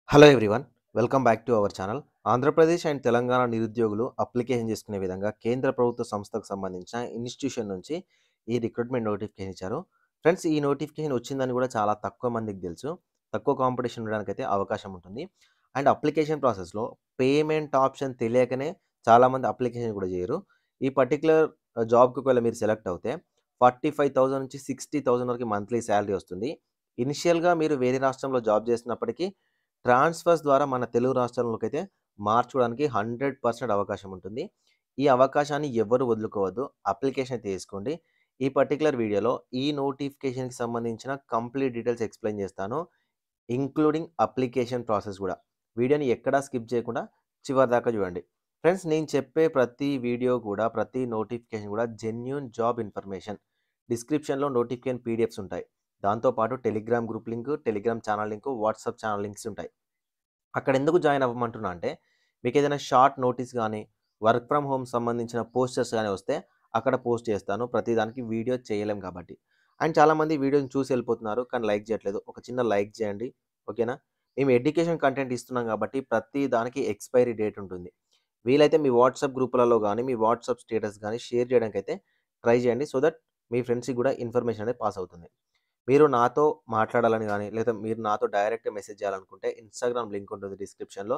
Hello everyone. Welcome back to our channel. Andhra Pradesh and Telangana నిరుద్యోగులు application చేసుకునే విధంగా కేంద్ర ప్రభుత్వ సంస్థకు సంబంధించిన ఇన్‌స్టిట్యూషన్ నుంచి ఈ రిక్రూట్‌మెంట్ నోటిఫికేషన్ ఇచ్చారు. ఫ్రెండ్స్, ఈ నోటిఫికేషన్ వచ్చిందని కూడా చాలా తక్కువ మందికి తెలుసు. తక్కువ కాంపిటీషన్ ఉండడానికైతే అవకాశం ఉంటుంది. అండ్ అప్లికేషన్ ప్రాసెస్‌లో పేమెంట్ ఆప్షన్ తెలియకనే చాలామంది అప్లికేషన్ కూడా చేయరు. ఈ పర్టిక్యులర్ జాబ్‌కి ఒకవేళ మీరు సెలెక్ట్ అవుతే 45,000 నుంచి 60,000 వరకు మంత్లీ సాలరీ వస్తుంది. ఇనిషియల్‌గా మీరు వేరే రాష్ట్రంలో జాబ్ చేసినప్పటికీ ట్రాన్స్‌ఫర్స్ ద్వారా మన తెలుగు రాష్ట్రాల్లోకైతే మార్చుకోవడానికి 100% అవకాశం ఉంటుంది. ఈ అవకాశాన్ని ఎవ్వరు వదులుకోవద్దు. అప్లికేషన్ అయితే ఏసుకోండి. ఈ పర్టిక్యులర్ వీడియోలో ఈ నోటిఫికేషన్‌కి సంబంధించిన కంప్లీట్ డీటెయిల్స్ ఎక్స్‌ప్లెయిన్ చేస్తాను. ఇంక్లూడింగ్ అప్లికేషన్ ప్రాసెస్ గూడా. వీడియోని ఎక్కడా స్కిప్ చేయకుండా చివరిదాకా చూడండి. ఫ్రెండ్స్, నేను చెప్పే ప్రతి వీడియో కూడా, ప్రతి నోటిఫికేషన్ కూడా జెన్యూన్ జాబ్ ఇన్ఫర్మేషన్. డిస్క్రిప్షన్‌లో నోటిఫికేషన్ పీడిఎఫ్స్ ఉంటాయి. దాంతో పాటు Telegram group link, Telegram channel link, WhatsApp channel links ఉంటాయి. అక్కడ ఎందుకు జాయిన్ అవ్వమంటున్నా అంటే, మీకేదైనా షార్ట్ నోటీస్ గానీ, వర్క్ ఫ్రమ్ హోమ్ సంబంధించిన పోస్టర్స్ గానీ వస్తే అక్కడ పోస్ట్ చేస్తాను. ప్రతి దానికి వీడియో చేయలేం కాబట్టి. అండ్ చాలామంది వీడియోని చూసి వెళ్ళిపోతున్నారు. కానీ లైక్ చేయట్లేదు. ఒక చిన్న లైక్ చేయండి. ఓకేనా? మేము ఎడ్యుకేషన్ కంటెంట్ ఇస్తున్నాం కాబట్టి ప్రతి దానికి ఎక్స్‌పైరీ డేట్ ఉంటుంది. వీలైతే మీ వాట్సాప్ గ్రూపులలో గానీ, మీ వాట్సాప్ స్టేటస్ గానీ షేర్ చేయడానికైతే ట్రై చేయండి. సో దట్ మీ ఫ్రెండ్స్‌కి కూడా ఇన్ఫర్మేషన్ అనేది పాస్ అవుతుంది. మీరు నాతో మాట్లాడాలని గానీ, లేదా మీరు నాతో డైరెక్ట్‌గా మెసేజ్ చేయాలనుకుంటే ఇన్‌స్టాగ్రామ్ లింక్ ఉంటుంది డిస్క్రిప్షన్‌లో.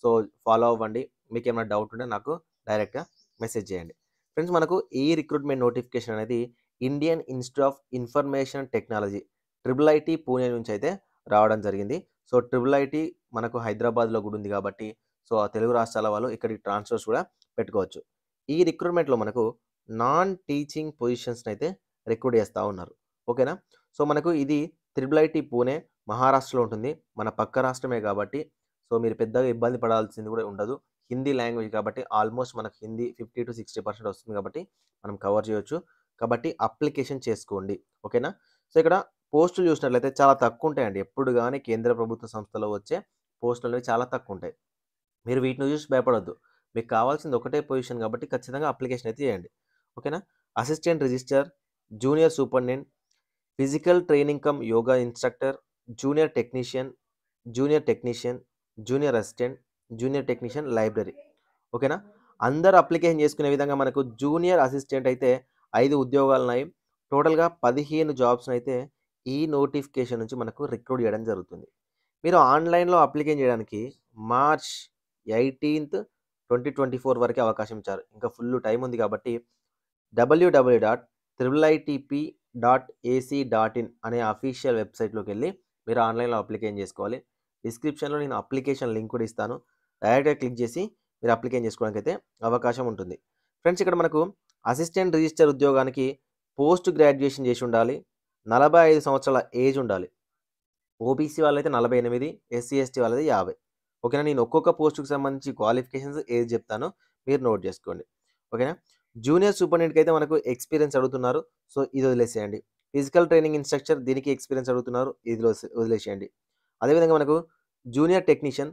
సో, ఫాలో అవ్వండి. మీకేమైనా డౌట్ ఉంటే నాకు డైరెక్ట్‌గా మెసేజ్ చేయండి. ఫ్రెండ్స్, మనకు ఈ రిక్రూట్‌మెంట్ నోటిఫికేషన్ అనేది Indian institute of information technology triple IT Pune నుంచి అయితే రావడం జరిగింది. సో, ట్రిపుల్ ఐటీ మనకు హైదరాబాద్‌లో కూడా ఉంది కాబట్టి, సో, ఆ తెలుగు రాష్ట్రాల వాళ్ళు ఇక్కడికి ట్రాన్స్‌ఫర్స్ కూడా పెట్టుకోవచ్చు. ఈ రిక్రూట్‌మెంట్‌లో మనకు నాన్ టీచింగ్ పొజిషన్స్‌నైతే రిక్రూట్ చేస్తా ఉన్నారు. ఓకేనా? సో, మనకు ఇది త్రిబుల్ ఐటీ పూణే మహారాష్ట్రలో ఉంటుంది. మన పక్క రాష్ట్రమే కాబట్టి, సో, మీరు పెద్దగా ఇబ్బంది పడాల్సింది కూడా ఉండదు. హిందీ లాంగ్వేజ్ కాబట్టి ఆల్మోస్ట్ మనకు హిందీ 50-60% వస్తుంది కాబట్టి మనం కవర్ చేయొచ్చు. కాబట్టి అప్లికేషన్ చేసుకోండి. ఓకేనా? సో, ఇక్కడ పోస్టులు చూసినట్లయితే చాలా తక్కువుంటాయండి. ఎప్పుడు గాని కేంద్ర ప్రభుత్వ సంస్థలో వచ్చే పోస్టులనేవి చాలా తక్కువుంటాయి. మీరు వీటిని చూసి భయపడొద్దు. మీకు కావాల్సింది ఒకటే పొజిషన్ కాబట్టి ఖచ్చితంగా అప్లికేషన్ అయితే చేయండి. ఓకేనా? Assistant registrar, junior superintendent, physical training come yoga instructor, junior technician, junior technician, junior assistant, junior technician, library. ఓకేనా? అందరూ అప్లికేషన్ చేసుకునే విధంగా మనకు జూనియర్ అసిస్టెంట్ అయితే 5 ఉద్యోగాలున్నాయి. టోటల్‌గా 15 జాబ్స్‌నైతే ఈ నోటిఫికేషన్ నుంచి మనకు రిక్రూట్ చేయడం జరుగుతుంది. మీరు ఆన్‌లైన్‌లో అప్లికేషన్ చేయడానికి మార్చ్ 18, 2024 వరకే అవకాశం ఇచ్చారు. ఇంకా ఫుల్లు టైమ్ ఉంది కాబట్టి www.iitp.ac.in అనే అఫీషియల్ వెబ్‌సైట్‌లోకెళ్ళి మీరు ఆన్‌లైన్‌లో అప్లికేషన్ చేసుకోవాలి. డిస్క్రిప్షన్‌లో నేను అప్లికేషన్ లింక్ కూడా ఇస్తాను. డైరెక్ట్‌గా క్లిక్ చేసి మీరు అప్లికేషన్ చేసుకోవడానికైతే అవకాశం ఉంటుంది. ఫ్రెండ్స్, ఇక్కడ మనకు అసిస్టెంట్ రిజిస్టర్ ఉద్యోగానికి పోస్ట్ గ్రాడ్యుయేషన్ చేసి ఉండాలి. 45 సంవత్సరాల ఏజ్ ఉండాలి. ఓబీసీ వాళ్ళైతే 48, ఎస్సీ, ఎస్టీ వాళ్ళది 50. ఓకేనా? నేను ఒక్కొక్క పోస్ట్‌కి సంబంధించి క్వాలిఫికేషన్స్ ఏజ్ చెప్తాను. మీరు నోట్ చేసుకోండి. ఓకేనా? జూనియర్ సూపరింటెండెంట్‌కి అయితే మనకు ఎక్స్‌పీరియన్స్ అడుగుతున్నారు. సో, ఇది వదిలేసేయండి. ఫిజికల్ ట్రైనింగ్ ఇన్‌స్ట్రక్టర్ దీనికి ఎక్స్‌పీరియన్స్ అడుగుతున్నారు. ఇది వదిలేసేయండి. అదేవిధంగా మనకు junior technician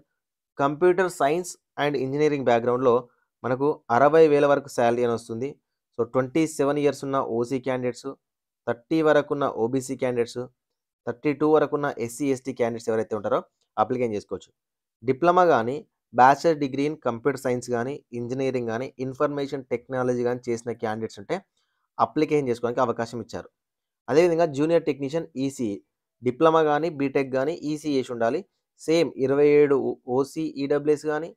computer science and engineering బ్యాక్‌గ్రౌండ్‌లో మనకు 60,000 వరకు సాలరీ అని వస్తుంది. సో, 27 ఇయర్స్ ఉన్న ఓసీ క్యాండిడేట్స్, 30 వరకున్న ఓబీసీ క్యాండిడేట్స్, 32 వరకున్న ఎస్సీ, ఎస్టీ క్యాండిడేట్స్ ఎవరైతే ఉంటారో అప్లికేషన్ చేసుకోవచ్చు. డిప్లొమా గానీ, bachelor degree in computer science గానీ, ఇంజినీరింగ్ గానీ, ఇన్ఫర్మేషన్ టెక్నాలజీ గానీ చేసిన క్యాండిడేట్స్ ఉంటే అప్లికేషన్ చేసుకోవడానికి అవకాశం ఇచ్చారు. అదేవిధంగా జూనియర్ టెక్నీషియన్ ఈసీఈ డిప్లొమా గానీ, బీటెక్ గానీ ఈసీఈ చేసి ఉండాలి. సేమ్ 27 ఓసీ, ఈడబ్ల్యూఎస్ గానీ,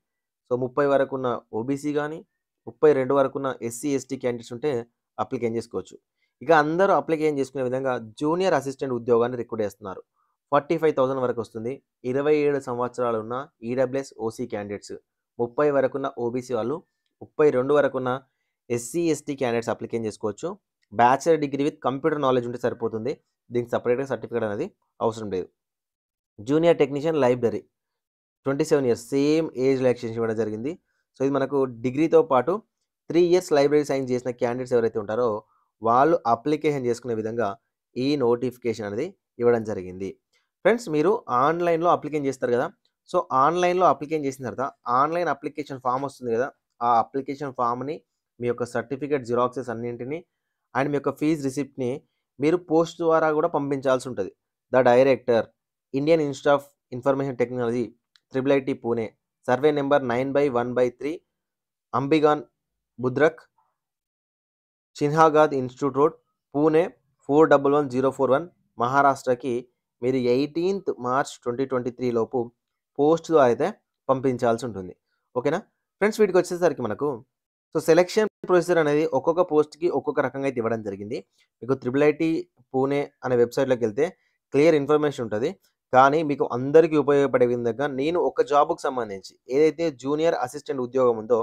సో 30 వరకున్న ఓబీసీ గానీ, 32 వరకున్న ఎస్సీ, ఎస్టీ క్యాండిడేట్స్ ఉంటే అప్లికేషన్ చేసుకోవచ్చు. ఇక అందరూ అప్లికేషన్ చేసుకునే విధంగా జూనియర్ అసిస్టెంట్ ఉద్యోగాన్ని రిక్రూట్ చేస్తున్నారు. 45,000 వరకు వస్తుంది. 27 సంవత్సరాలు ఉన్న ఈడబ్ల్యూఎస్, ఓసీ క్యాండిడేట్స్, 30 వరకున్న ఓబీసీ వాళ్ళు, 32 వరకున్న ఎస్సీ, ఎస్టీ క్యాండిడేట్స్ అప్లికేషన్ చేసుకోవచ్చు. Bachelor degree with computer knowledge ఉంటే సరిపోతుంది. దీనికి సెపరేట్‌గా సర్టిఫికేట్ అనేది అవసరం లేదు. Junior technician library 27 years same age relaxation ఇవ్వడం జరిగింది. సో, ఇది మనకు డిగ్రీతో పాటు 3 ఇయర్స్ లైబ్రరీ సైన్స్ చేసిన క్యాండిడేట్స్ ఎవరైతే ఉంటారో వాళ్ళు అప్లికేషన్ చేసుకునే విధంగా ఈ నోటిఫికేషన్ అనేది ఇవ్వడం జరిగింది. ఫ్రెండ్స్, మీరు ఆన్‌లైన్‌లో అప్లికేషన్ చేస్తారు కదా! సో, ఆన్‌లైన్‌లో అప్లికేషన్ చేసిన తర్వాత ఆన్‌లైన్ అప్లికేషన్ ఫార్మ్ వస్తుంది కదా! ఆ అప్లికేషన్ ఫార్మ్‌ని, మీ యొక్క సర్టిఫికేట్ జిరాక్సెస్ అన్నింటిని అండ్ మీ యొక్క ఫీజ్ రిసిప్ట్‌ని మీరు పోస్ట్ ద్వారా కూడా పంపించాల్సి ఉంటది. The director, Indian institute of information technology triple IT Pune, survey number 9/1/3, Ambegaon Budruk, Sinhagad institute road, Pune 411041, మహారాష్ట్రకి మీరు 18th March 2023 లోపు పోస్ట్‌లో అయితే పంపించాల్సి ఉంటుంది. ఓకేనా? ఫ్రెండ్స్ వీటికి వచ్చేసరికి మనకు సెలక్షన్ ప్రొసీజర్ అనేది ఒక్కొక్క పోస్ట్‌కి ఒక్కొక్క రకంగా అయితే ఇవ్వడం జరిగింది. మీకు ట్రిపుల్ ఐటీ పూణే అనే వెబ్‌సైట్‌లోకి వెళ్తే క్లియర్ ఇన్ఫర్మేషన్ ఉంటది. కానీ మీకు అందరికీ ఉపయోగపడే విధంగా నేను ఒక జాబ్‌కి సంబంధించి ఏదైతే జూనియర్ అసిస్టెంట్ ఉద్యోగం ఉందో,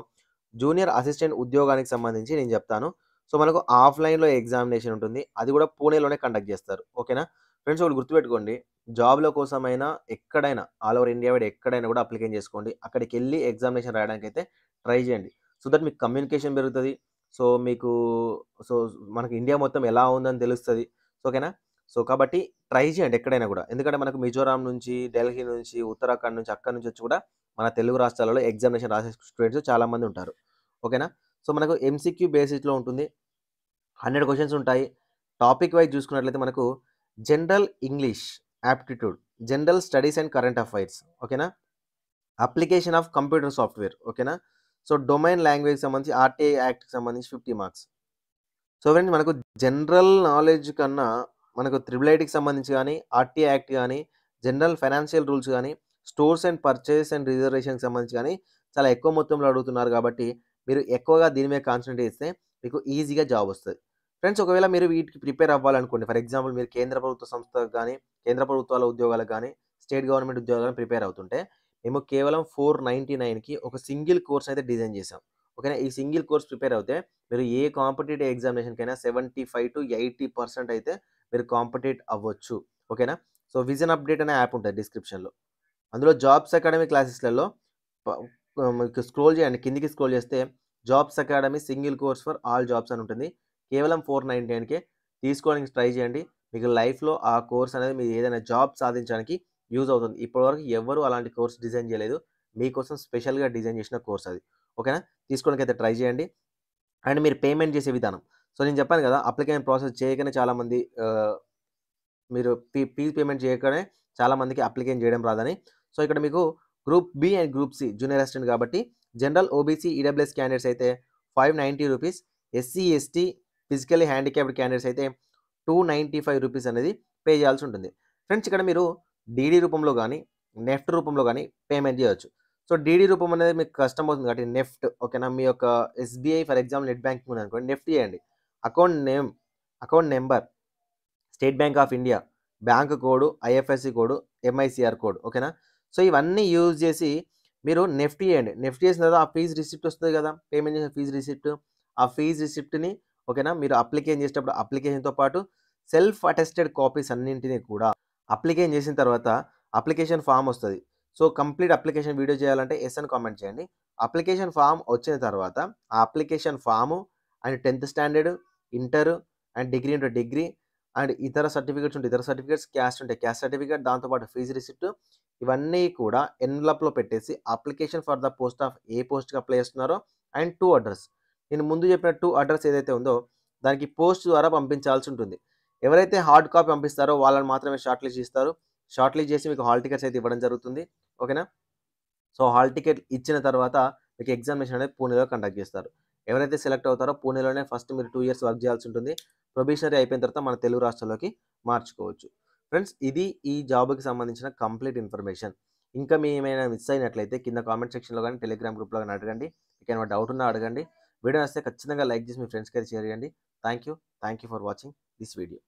జూనియర్ అసిస్టెంట్ ఉద్యోగానికి సంబంధించి నేను చెప్తాను. మనకు ఆఫ్‌లైన్‌లో ఎగ్జామినేషన్ ఉంటుంది. అది కూడా పూణేలోనే కండక్ట్ చేస్తారు. ఓకేనా? ఫ్రెండ్స్ ఒకటి గుర్తుపెట్టుకోండి. జాబ్‌ల కోసమైనా ఎక్కడైనా ఆల్ ఓవర్ ఇండియా వైడ్ ఎక్కడైనా కూడా అప్లికేషన్ చేసుకోండి. అక్కడికెళ్ళి ఎగ్జామినేషన్ రాయడానికైతే ట్రై చేయండి. సో దట్ మీకు కమ్యూనికేషన్ పెరుగుతది. సో మీకు సో మనకి ఇండియా మొత్తం ఎలా ఉందని తెలుస్తది. ఓకేనా? కాబట్టి ట్రై చేయండి ఎక్కడైనా కూడా. ఎందుకంటే మనకు మిజోరాం నుంచి, ఢిల్లీ నుంచి, ఉత్తరాఖండ్ నుంచి అక్కడి నుంచి వచ్చి కూడా మన తెలుగు రాష్ట్రాలలో ఎగ్జామినేషన్ రాసే స్టూడెంట్స్ చాలామంది ఉంటారు. ఓకేనా? మనకు ఎంసీక్యూ బేసిస్‌లో ఉంటుంది. 100 క్వెషన్స్ ఉంటాయి. టాపిక్ వైస్ చూసుకున్నట్లయితే మనకు general English aptitude, general studies and current affairs. ఓకేనా? Application of computer software. ఓకేనా? డొమైన్ లాంగ్వేజ్‌కి సంబంధించి ఆర్టీఐ యాక్ట్‌కి సంబంధించి 50 మార్క్స్. ఫ్రెండ్స్ మనకు జనరల్ నాలెడ్జ్ కన్నా మనకు త్రిబుల్ ఐటీకి సంబంధించి గానీ, ఆర్టీఐ యాక్ట్ గానీ, జనరల్ ఫైనాన్షియల్ రూల్స్ గానీ, స్టోర్స్ అండ్ పర్చేస్ అండ్ రిజర్వేషన్‌కి సంబంధించి గానీ చాలా ఎక్కువ మొత్తంలో అడుగుతున్నారు కాబట్టి మీరు ఎక్కువగా దీని మీద కాన్సంట్రేట్ చేస్తే మీకు ఈజీగా జాబ్ వస్తది. ఫ్రెండ్స్ ఒకవేళ మీరు వీటికి ప్రిపేర్ అవ్వాలనుకోండి. ఫర్ ఎగ్జాంపుల్ మీరు కేంద్ర ప్రభుత్వ సంస్థకు గానీ, కేంద్ర ప్రభుత్వాల ఉద్యోగాలకు గానీ, స్టేట్ గవర్నమెంట్ ఉద్యోగాలకు ప్రిపేర్ అవుతుంటే మేము కేవలం 499కి ఒక సింగిల్ కోర్స్ అయితే డిజైన్ చేసాం. ఓకేనా? ఈ సింగిల్ కోర్స్ ప్రిపేర్ అవుతే మీరు ఏ కాంపిటీటివ్ ఎగ్జామినేషన్‌కైనా 75-80% అయితే మీరు కాంపిటీట్ అవ్వచ్చు. ఓకేనా? విజన్ అప్డేట్ అనే యాప్ ఉంటది డిస్క్రిప్షన్‌లో. అందులో జాబ్స్ అకాడమీ క్లాసెస్‌లలో ప మీకు స్క్రోల్ చేయండి. కిందికి స్క్రోల్ చేస్తే jobs academy single course for all jobs అని ఉంటుంది. కేవలం 499కే తీసుకోవడానికి ట్రై చేయండి. మీకు లైఫ్‌లో ఆ కోర్స్ అనేది మీరు ఏదైనా జాబ్ సాధించడానికి యూజ్ అవుతుంది. ఇప్పటివరకు ఎవ్వరు అలాంటి కోర్స్ డిజైన్ చేయలేదు. మీకోసం స్పెషల్‌గా డిజైన్ చేసిన కోర్స్ అది. ఓకేనా? తీసుకోవడానికైతే ట్రై చేయండి. అండ్ మీరు పేమెంట్ చేసే విధానం. నేను చెప్పాను కదా! అప్లికేషన్ ప్రాసెస్ చేయకనే చాలామంది మీరు ఫీజ్ పేమెంట్ చేయకనే చాలామందికి అప్లికేషన్ చేయడం రాదని. ఇక్కడ మీకు group B and group C junior assistant కాబట్టి జనరల్, ఓబీసీ, ఈడబ్ల్యూఎస్ క్యాండిడేట్స్ అయితే ₹590, SC, ST, physically handicapped candidates అయితే ₹295 అనేది పే చేయాల్సి ఉంటుంది. ఫ్రెండ్స్ ఇక్కడ మీరు డీడీ రూపంలో గానీ, నెఫ్ట్ రూపంలో గానీ పేమెంట్ చేయొచ్చు. డీడీ రూపం అనేది మీకు కష్టమవుతుంది కాబట్టి నెఫ్ట్ ఓకేనా? మీ యొక్క SBI for example net banking ఉందనుకోండి నెఫ్ట్ చేయండి. Account name, account number, state bank of India, bank code, IFSC code, MICR code ఓకేనా? ఇవన్నీ యూజ్ చేసి మీరు నెఫ్ట్ చేయండి. నెఫ్ట్ చేసిన తర్వాత ఆ ఫీజ్ రిసిప్ట్ వస్తది కదా! పేమెంట్ చేసిన ఫీజ్ రిసిప్ట్. ఆ ఫీజ్ రిసిప్ట్‌ని ఓకేనా? మీరు అప్లికేషన్ చేసేటప్పుడు అప్లికేషన్‌తో పాటు సెల్ఫ్ అటెస్టెడ్ కాపీస్ అన్నింటిని కూడా అప్లికేషన్ చేసిన తర్వాత అప్లికేషన్ ఫార్మ్ వస్తది. కంప్లీట్ అప్లికేషన్ వీడియో చేయాలంటే యెస్ అని కామెంట్ చేయండి. అప్లికేషన్ ఫార్మ్ వచ్చిన తర్వాత ఆ application form and 10th standard, inter and degree ఉంటే డిగ్రీ అండ్ ఇతర సర్టిఫికేట్స్ ఉంటే ఇతర సర్టిఫికేట్స్, క్యాస్ట్ ఉంటే క్యాస్ట్ సర్టిఫికేట్, దాంతో పాటు ఫీజ్ రిసిప్ట్ ఇవన్నీ కూడా ఎన్వలప్‌లో పెట్టేసి application for the post of ఏ పోస్ట్‌కి అప్లై చేస్తున్నారో అండ్ 2 అడ్రెస్. నేను ముందు చెప్పిన 2 అడ్రెస్ ఏదైతే ఉందో దానికి పోస్ట్ ద్వారా పంపించాల్సి ఉంటుంది. ఎవరైతే హార్డ్ కాపీ పంపిస్తారో వాళ్ళని మాత్రమే షార్ట్ లిస్ట్ చేస్తారు. షార్ట్ లిస్ట్ చేసి మీకు హాల్ టికెట్స్ అయితే ఇవ్వడం జరుగుతుంది. ఓకేనా? హాల్ టికెట్ ఇచ్చిన తర్వాత మీకు ఎగ్జామినేషన్ అనేది పూణేలో కండక్ట్ చేస్తారు. ఎవరైతే సెలెక్ట్ అవుతారో పూణేలోనే ఫస్ట్ మీరు 2 ఇయర్స్ వర్క్ చేయాల్సి ఉంటుంది. ప్రొబేషనరీ అయిపోయిన తర్వాత మన తెలుగు రాష్ట్రాల్లోకి మార్చుకోవచ్చు. ఫ్రెండ్స్ ఇది ఈ జాబ్‌కి సంబంధించిన కంప్లీట్ ఇన్ఫర్మేషన్. ఇంకా ఏమైనా మిస్ అయినట్లయితే కింద కామెంట్ సెక్షన్‌లో గాని, టెలిగ్రామ్ గ్రూప్‌లో గాని అడగండి. మీకేమైనా డౌట్ ఉన్నా అడగండి. వీడియో నచ్చితే ఖచ్చితంగా లైక్ చేసి మీ ఫ్రెండ్స్‌కి అయితే షేర్ చేయండి. Thank you for watching this video.